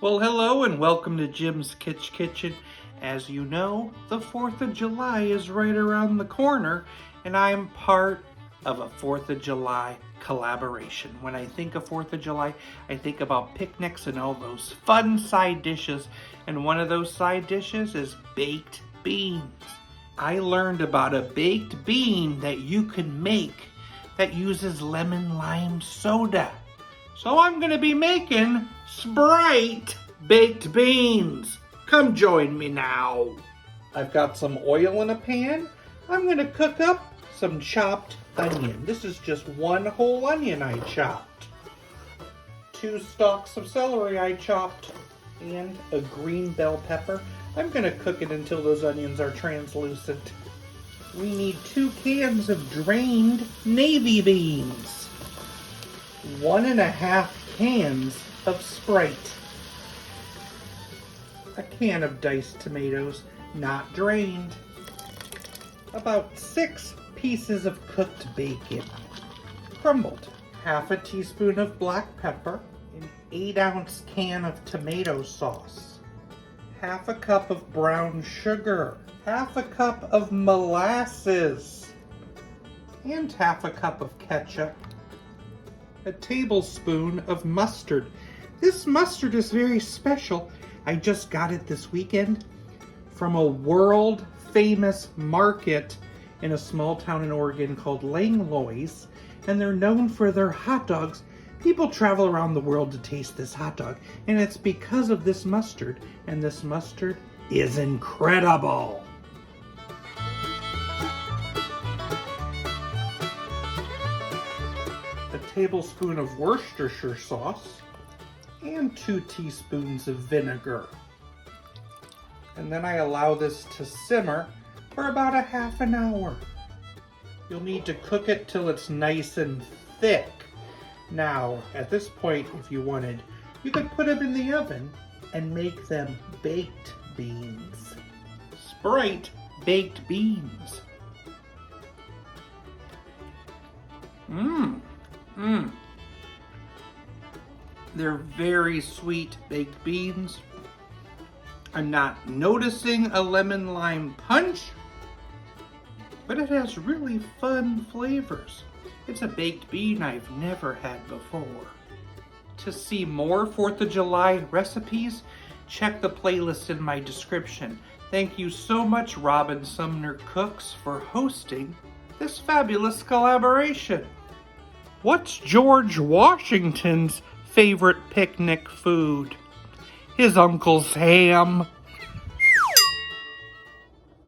Well, hello and welcome to Jim's Kitchen. As you know, the 4th of July is right around the corner, and I am part of a 4th of July collaboration. When I think of 4th of July, I think about picnics and all those fun side dishes, and one of those side dishes is baked beans. I learned about a baked bean that you can make that uses lemon lime soda. So I'm gonna be making Sprite Baked Beans. Come join me now. I've got some oil in a pan. I'm gonna cook up some chopped onion. This is just one whole onion I chopped. 2 stalks of celery I chopped, and a green bell pepper. I'm gonna cook it until those onions are translucent. We need 2 cans of drained navy beans. 1.5 cans of Sprite. A can of diced tomatoes, not drained. About 6 pieces of cooked bacon, crumbled. 1/2 teaspoon of black pepper. An 8-ounce can of tomato sauce. 1/2 cup of brown sugar. 1/2 cup of molasses. And 1/2 cup of ketchup. A tablespoon of mustard. This mustard is very special. I just got it this weekend from a world famous market in a small town in Oregon called Langlois, and they're known for their hot dogs. People travel around the world to taste this hot dog, and it's because of this mustard, and this mustard is incredible. A tablespoon of Worcestershire sauce, and 2 teaspoons of vinegar. And then I allow this to simmer for about 1/2 hour. You'll need to cook it till it's nice and thick. Now, at this point, if you wanted, you could put them in the oven and make them baked beans. Sprite Baked Beans. They're very sweet baked beans. I'm not noticing a lemon lime punch, but it has really fun flavors. It's a baked bean I've never had before. To see more 4th of July recipes, check the playlist in my description. Thank you so much, Rob and Sumner Cooks, for hosting this fabulous collaboration. What's George Washington's favorite picnic food? His uncle's ham.